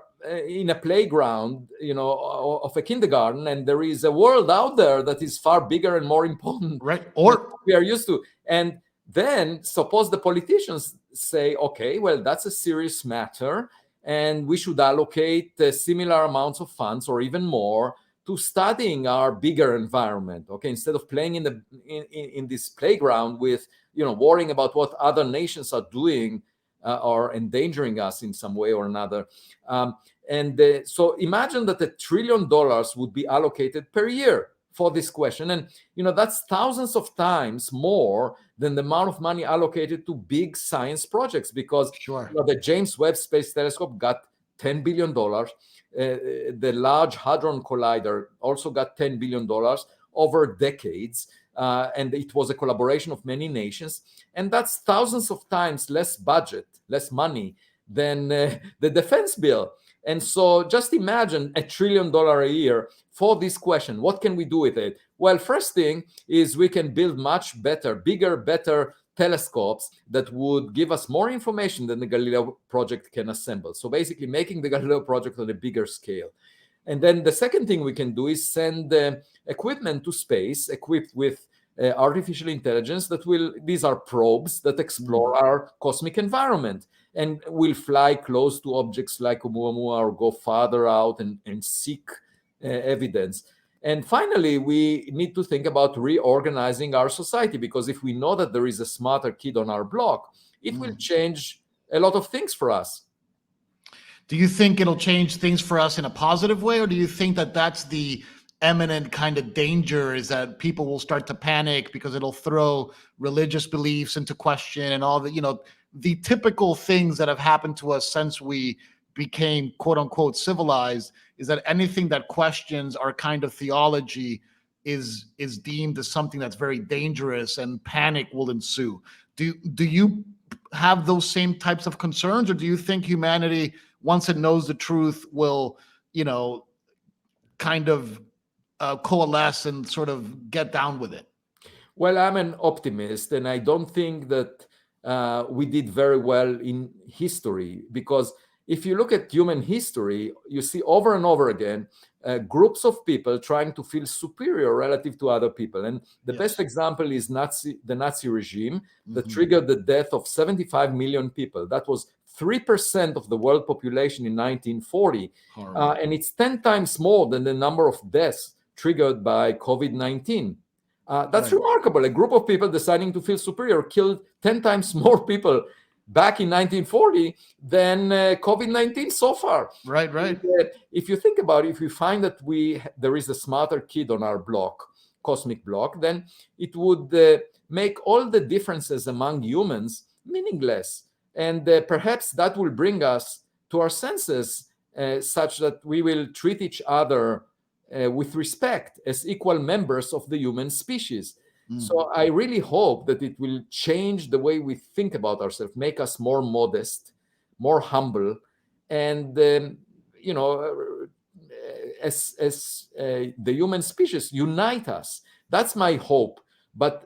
in a playground, of a kindergarten, and there is a world out there that is far bigger and more important, right? Or we are used to. And then suppose the politicians say, okay, well, that's a serious matter, and we should allocate similar amounts of funds or even more to studying our bigger environment. Okay, instead of playing in this playground with worrying about what other nations are doing or endangering us in some way or another. So imagine that $1 trillion would be allocated per year for this question. And, that's thousands of times more than the amount of money allocated to big science projects, because Sure. the James Webb Space Telescope got $10 billion. The Large Hadron Collider also got $10 billion over decades. And it was a collaboration of many nations. And that's thousands of times less budget, less money than the defense bill. And so just imagine $1 trillion a year for this question. What can we do with it? Well, first thing is we can build much better, bigger, better telescopes that would give us more information than the Galileo Project can assemble. So basically making the Galileo Project on a bigger scale. And then the second thing we can do is send equipment to space equipped with artificial intelligence these are probes that explore our cosmic environment and will fly close to objects like Oumuamua or go farther out and seek evidence. And finally, we need to think about reorganizing our society, because if we know that there is a smarter kid on our block, it will change a lot of things for us. Do you think it'll change things for us in a positive way, or do you think that that's the eminent kind of danger, is that people will start to panic because it'll throw religious beliefs into question and all the, the typical things that have happened to us since we became quote unquote civilized, is that anything that questions our kind of theology is deemed as something that's very dangerous and panic will ensue. Do you have those same types of concerns, or do you think humanity, once it knows the truth, will, kind of coalesce and sort of get down with it? Well, I'm an optimist, and I don't think that we did very well in history, because if you look at human history, you see over and over again groups of people trying to feel superior relative to other people. And the best example is the Nazi regime that triggered the death of 75 million people. That was 3% of the world population in 1940. And it's 10 times more than the number of deaths triggered by COVID-19. That's remarkable. A group of people deciding to feel superior killed 10 times more people back in 1940 than COVID-19 so far. Right. If you think about it, if we find that there is a smarter kid on our block, cosmic block, then it would make all the differences among humans meaningless. And perhaps that will bring us to our senses such that we will treat each other with respect as equal members of the human species. So I really hope that it will change the way we think about ourselves, make us more modest, more humble, and as the human species, unite us. That's my hope. But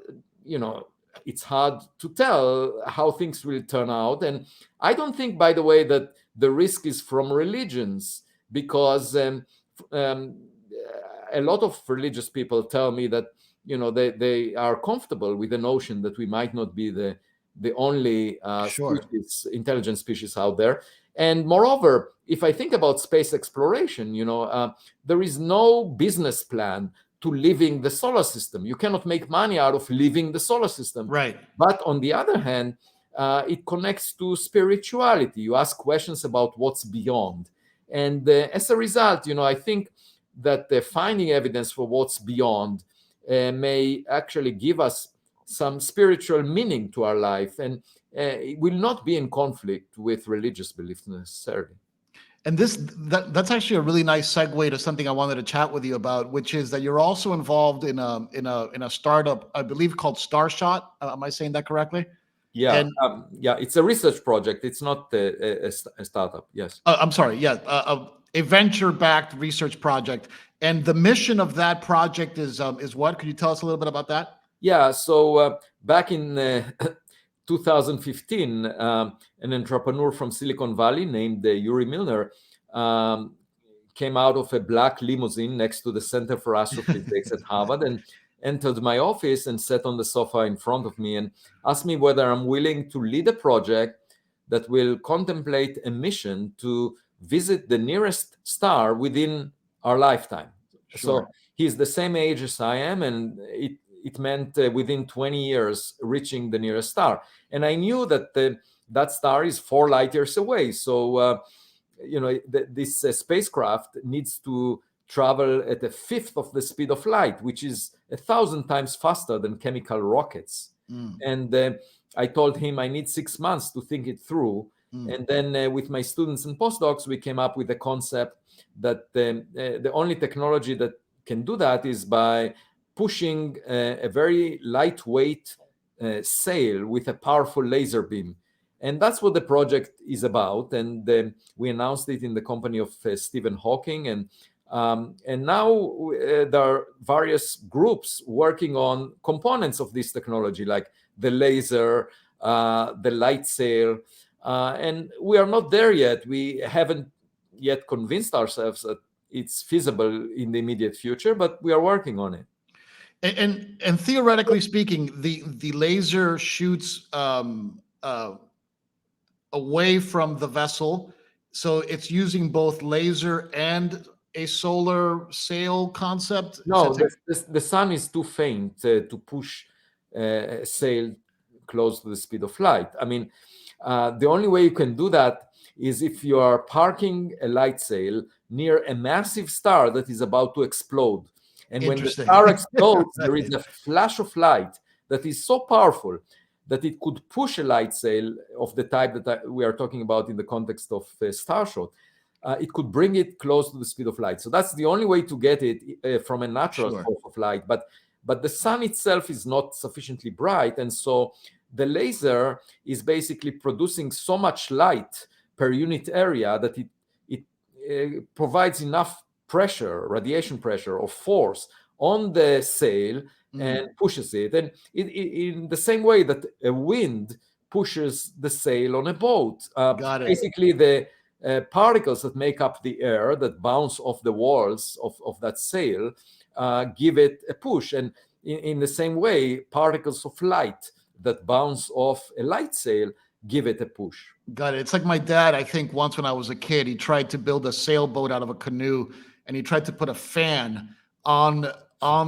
it's hard to tell how things will turn out. And I don't think, by the way, that the risk is from religions, because a lot of religious people tell me that they are comfortable with the notion that we might not be the only intelligent species out there. And moreover, if I think about space exploration, there is no business plan to leaving the solar system. You cannot make money out of leaving the solar system. Right. But on the other hand, it connects to spirituality. You ask questions about what's beyond. And as a result, I think that finding evidence for what's beyond may actually give us some spiritual meaning to our life, and it will not be in conflict with religious beliefs necessarily. And that's actually a really nice segue to something I wanted to chat with you about, which is that you're also involved in a startup, I believe, called Starshot. Am I saying that correctly? Yeah, and, it's a research project. It's not a startup. Yes. I'm sorry. Yeah, a venture-backed research project. And the mission of that project is what? Could you tell us a little bit about that? Yeah. So back in 2015, an entrepreneur from Silicon Valley named Yuri Milner came out of a black limousine next to the Center for Astrophysics at Harvard and entered my office and sat on the sofa in front of me and asked me whether I'm willing to lead a project that will contemplate a mission to visit the nearest star within our lifetime. Sure. So he's the same age as I am, and it meant within 20 years reaching the nearest star. And I knew that that star is 4 light years away. So, this spacecraft needs to travel at a fifth of the speed of light, which is 1,000 times faster than chemical rockets. And I told him I need 6 months to think it through. And then with my students and postdocs, we came up with the concept that the only technology that can do that is by pushing a very lightweight sail with a powerful laser beam. And that's what the project is about. And we announced it in the company of Stephen Hawking. And now there are various groups working on components of this technology, like the laser, the light sail. And we are not there yet. We haven't yet convinced ourselves that it's feasible in the immediate future, but we are working on it. And theoretically speaking, the laser shoots away from the vessel, so it's using both laser and a solar sail concept. No, the sun is too faint to push a sail close to the speed of light. I mean, the only way you can do that is if you are parking a light sail near a massive star that is about to explode. And when the star explodes, there is a flash of light that is so powerful that it could push a light sail of the type that we are talking about in the context of Starshot. It could bring it close to the speed of light. So that's the only way to get it from a natural source of light. But the sun itself is not sufficiently bright. And so the laser is basically producing so much light per unit area that it provides enough pressure, radiation pressure or force on the sail and pushes it. And in the same way that a wind pushes the sail on a boat. Basically, the particles that make up the air that bounce off the walls of that sail give it a push. And in the same way, particles of light that bounce off a light sail give it a push. Got it. It's like my dad, I think once when I was a kid, he tried to build a sailboat out of a canoe, and he tried to put a fan on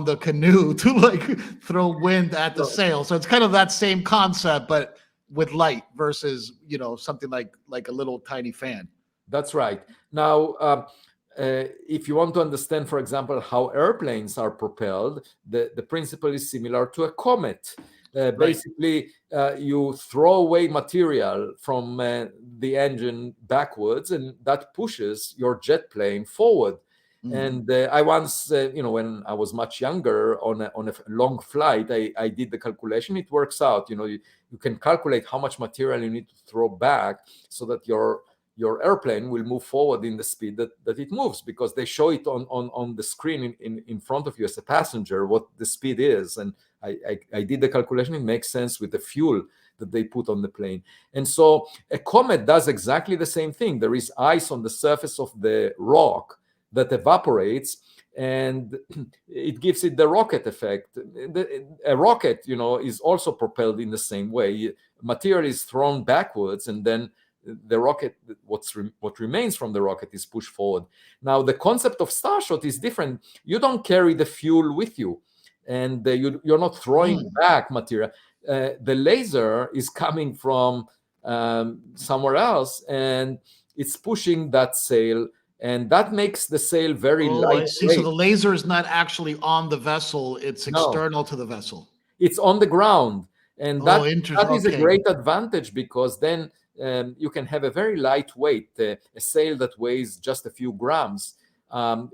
the canoe to like throw wind at the sail. So it's kind of that same concept, but with light versus, something like a little tiny fan. That's right. Now, if you want to understand, for example, how airplanes are propelled, the principle is similar to a comet. Basically, you throw away material from the engine backwards, and that pushes your jet plane forward. And I once, when I was much younger on a long flight, I did the calculation. It works out. You can calculate how much material you need to throw back so that your airplane will move forward in the speed that it moves, because they show it on the screen in front of you as a passenger what the speed is. And I did the calculation. It makes sense with the fuel that they put on the plane. And so a comet does exactly the same thing. There is ice on the surface of the rock that evaporates, and it gives it the rocket effect. A rocket, is also propelled in the same way. Material is thrown backwards, and then the rocket, what remains from the rocket, is pushed forward. Now, the concept of Starshot is different. You don't carry the fuel with you, and you're not throwing back material. The laser is coming from somewhere else, and it's pushing that sail, and that makes the sail very light. I see. So the laser is not actually on the vessel; it's external to the vessel. It's on the ground, and that is a great advantage, because then you can have a very lightweight a sail that weighs just a few grams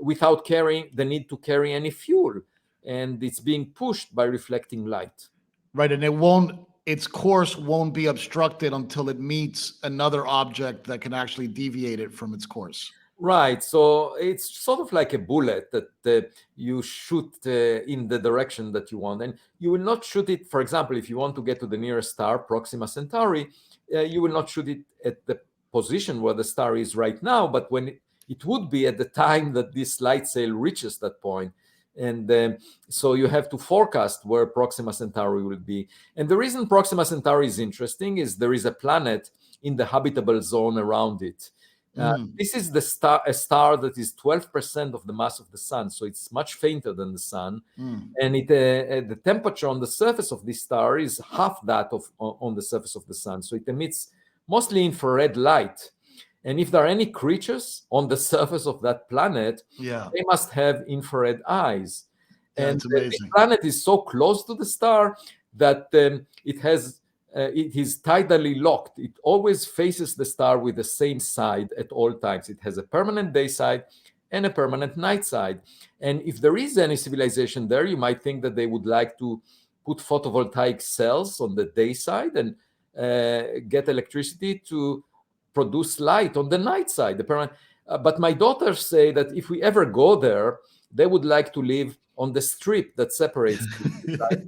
without carrying the need to carry any fuel, and it's being pushed by reflecting light. Right, and its course won't be obstructed until it meets another object that can actually deviate it from its course. Right, so it's sort of like a bullet that you shoot in the direction that you want, and you will not shoot it. For example, if you want to get to the nearest star, Proxima Centauri, you will not shoot it at the position where the star is right now, but when it would be at the time that this light sail reaches that point. And so you have to forecast where Proxima Centauri will be. And the reason Proxima Centauri is interesting is there is a planet in the habitable zone around it. This is a star that is 12% of the mass of the sun, so it's much fainter than the sun, and the temperature on the surface of this star is half that of on the surface of the sun, so it emits mostly infrared light. And if there are any creatures on the surface of that planet, they must have infrared eyes. And the planet is so close to the star that it is tidally locked. It always faces the star with the same side at all times. It has a permanent day side and a permanent night side. And if there is any civilization there, you might think that they would like to put photovoltaic cells on the day side and get electricity to produce light on the night side. But my daughters say that if we ever go there, they would like to live on the strip that separates the sides.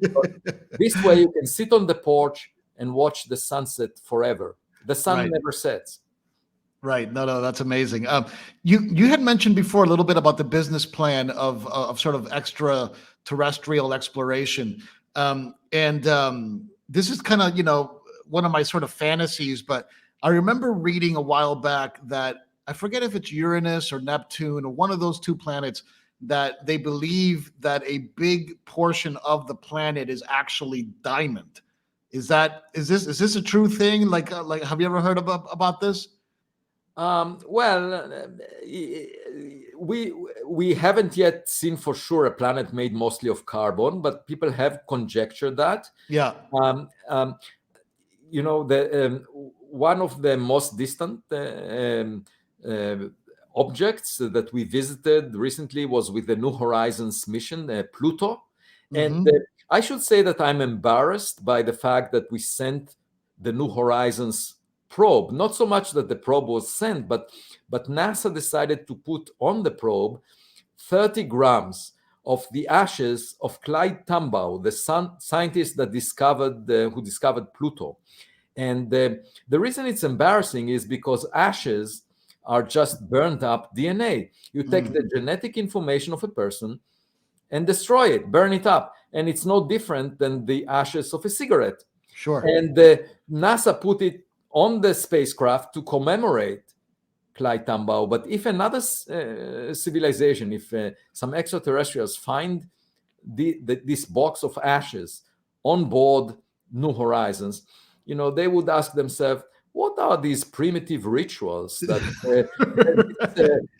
This way you can sit on the porch and watch the sunset forever. The sun never sets. Right. No, that's amazing. You had mentioned before a little bit about the business plan of sort of extraterrestrial exploration. This is kind of, one of my sort of fantasies, but I remember reading a while back that I forget if it's Uranus or Neptune or one of those two planets, that they believe that a big portion of the planet is actually diamond. Is this a true thing? Like have you ever heard about this? Well, we haven't yet seen for sure a planet made mostly of carbon, but people have conjectured that. Yeah. One of the most distant objects that we visited recently was with the New Horizons mission, Pluto. And I should say that I'm embarrassed by the fact that we sent the New Horizons probe. Not so much that the probe was sent, but NASA decided to put on the probe 30 grams of the ashes of Clyde Tombaugh, the scientist that who discovered Pluto. And the reason it's embarrassing is because ashes are just burnt up DNA. You take the genetic information of a person and destroy it, burn it up. And it's no different than the ashes of a cigarette. Sure. And NASA put it on the spacecraft to commemorate Clyde Tombaugh. But if another civilization, if some extraterrestrials find this box of ashes on board New Horizons, they would ask themselves, what are these primitive rituals that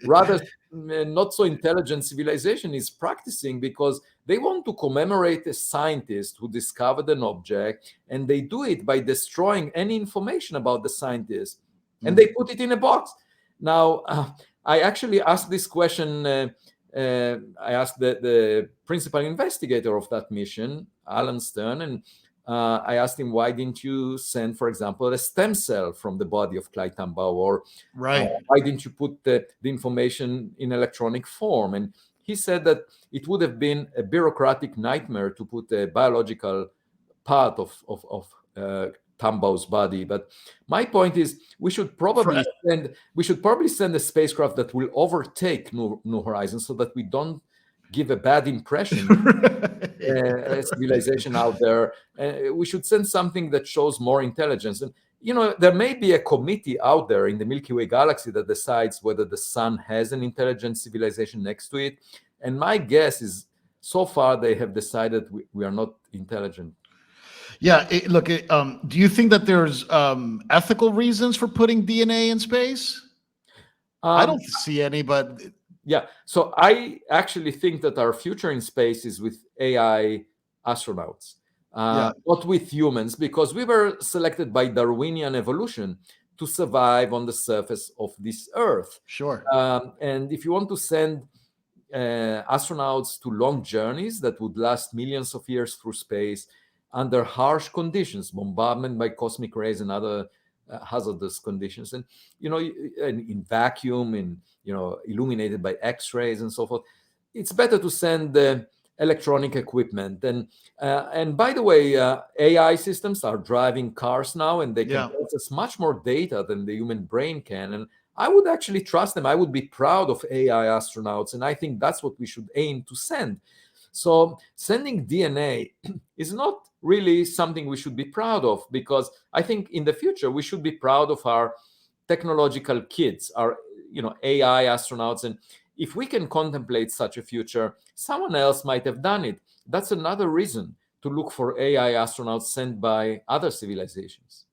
rather not so intelligent civilization is practicing, because they want to commemorate a scientist who discovered an object, and they do it by destroying any information about the scientist, and they put it in a box. Now, I actually asked this question. I asked the principal investigator of that mission, Alan Stern, and I asked him, why didn't you send, for example, a stem cell from the body of Clyde Tombaugh? Or why didn't you put the information in electronic form? And he said that it would have been a bureaucratic nightmare to put a biological part of Tombaugh's body. But my point is, we should probably send a spacecraft that will overtake New Horizons, so that we don't give a bad impression a civilization out there. We should send something that shows more intelligence. And there may be a committee out there in the Milky Way galaxy that decides whether the sun has an intelligent civilization next to it. And my guess is, so far they have decided we are not intelligent. Yeah, do you think that there's ethical reasons for putting DNA in space? I don't see any, but yeah. So I actually think that our future in space is with AI astronauts, not with humans, because we were selected by Darwinian evolution to survive on the surface of this Earth. Sure. And if you want to send astronauts to long journeys that would last millions of years through space under harsh conditions, bombardment by cosmic rays and other hazardous conditions, and in vacuum, in illuminated by X-rays and so forth, it's better to send electronic equipment. And by the way, AI systems are driving cars now, and they can process much more data than the human brain can. And I would actually trust them. I would be proud of AI astronauts, and I think that's what we should aim to send. So sending DNA is not really something we should be proud of, because I think in the future we should be proud of our technological kids, our AI astronauts. And if we can contemplate such a future, someone else might have done it. That's another reason to look for AI astronauts sent by other civilizations.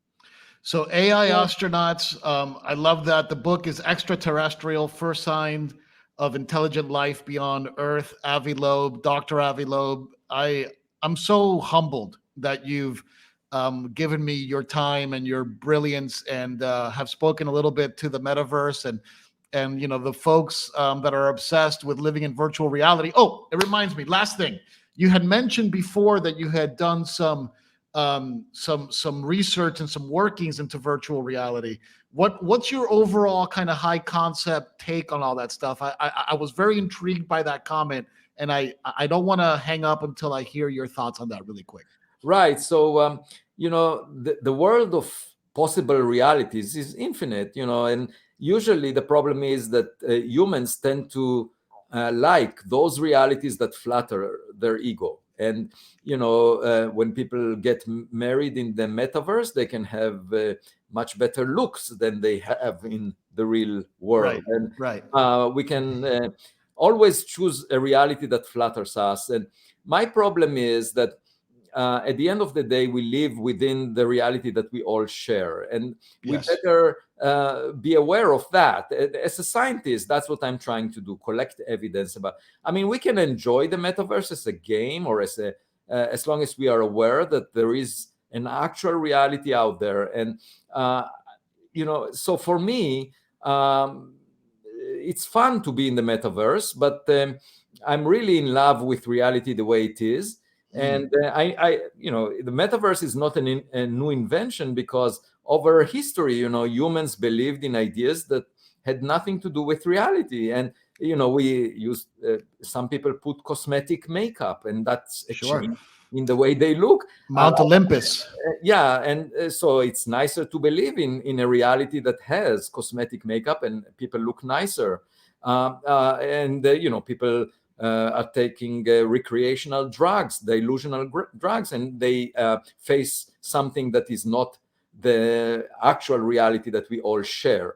So AI astronauts, I love that. The book is Extraterrestrial: First Sign of Intelligent Life Beyond Earth. Avi Loeb, Dr. Avi Loeb. I'm so humbled that you've given me your time and your brilliance, and have spoken a little bit to the metaverse and the folks that are obsessed with living in virtual reality. Oh, it reminds me. Last thing, you had mentioned before that you had done some research and some workings into virtual reality. What's your overall kind of high concept take on all that stuff? I was very intrigued by that comment, and I don't want to hang up until I hear your thoughts on that really quick. Right. So the world of possible realities is infinite, and usually the problem is that humans tend to like those realities that flatter their ego. And when people get married in the metaverse, they can have much better looks than they have in the real world. Right. We can always choose a reality that flatters us. And my problem is that at the end of the day, we live within the reality that we all share, and we better be aware of that. As a scientist, that's what I'm trying to do: collect evidence about. I mean, we can enjoy the metaverse as a game, or as long as we are aware that there is an actual reality out there. And so for me, it's fun to be in the metaverse, but I'm really in love with reality the way it is. And the metaverse is not a new invention, because over history, humans believed in ideas that had nothing to do with reality. And, we used, some people put cosmetic makeup, and that's a change in the way they look. Mount Olympus. And so it's nicer to believe in a reality that has cosmetic makeup and people look nicer. People are taking recreational drugs, delusional drugs, and they face something that is not the actual reality that we all share.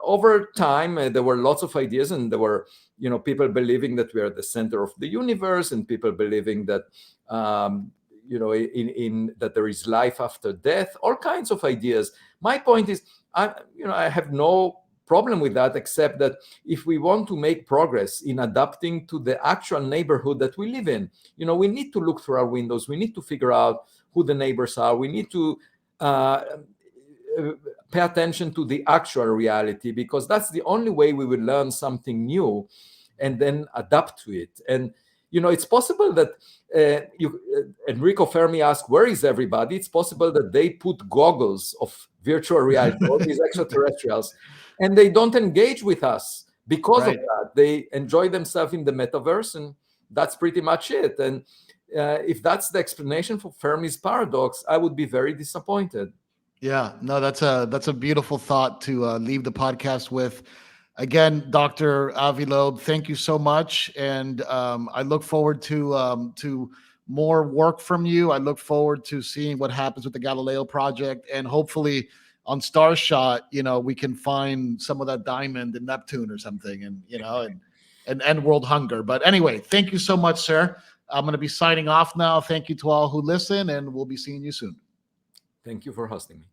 Over time, there were lots of ideas, and there were, people believing that we are the center of the universe, and people believing that, that there is life after death, all kinds of ideas. My point is, I have no problem with that, except that if we want to make progress in adapting to the actual neighborhood that we live in, we need to look through our windows. We need to figure out who the neighbors are. We need to pay attention to the actual reality, because that's the only way we will learn something new and then adapt to it. And it's possible that Enrico Fermi asked, where is everybody? It's possible that they put goggles of virtual reality, all these extraterrestrials, and they don't engage with us because of that. They enjoy themselves in the metaverse, and that's pretty much it. And if that's the explanation for Fermi's paradox, I would be very disappointed. Yeah, no, that's a beautiful thought to leave the podcast with. Again, Dr. Avi Loeb, thank you so much, and I look forward to more work from you. I look forward to seeing what happens with the Galileo Project, and hopefully on Starshot, we can find some of that diamond in Neptune or something, and end world hunger. But anyway, thank you so much, sir. I'm going to be signing off now. Thank you to all who listen, and we'll be seeing you soon. Thank you for hosting me.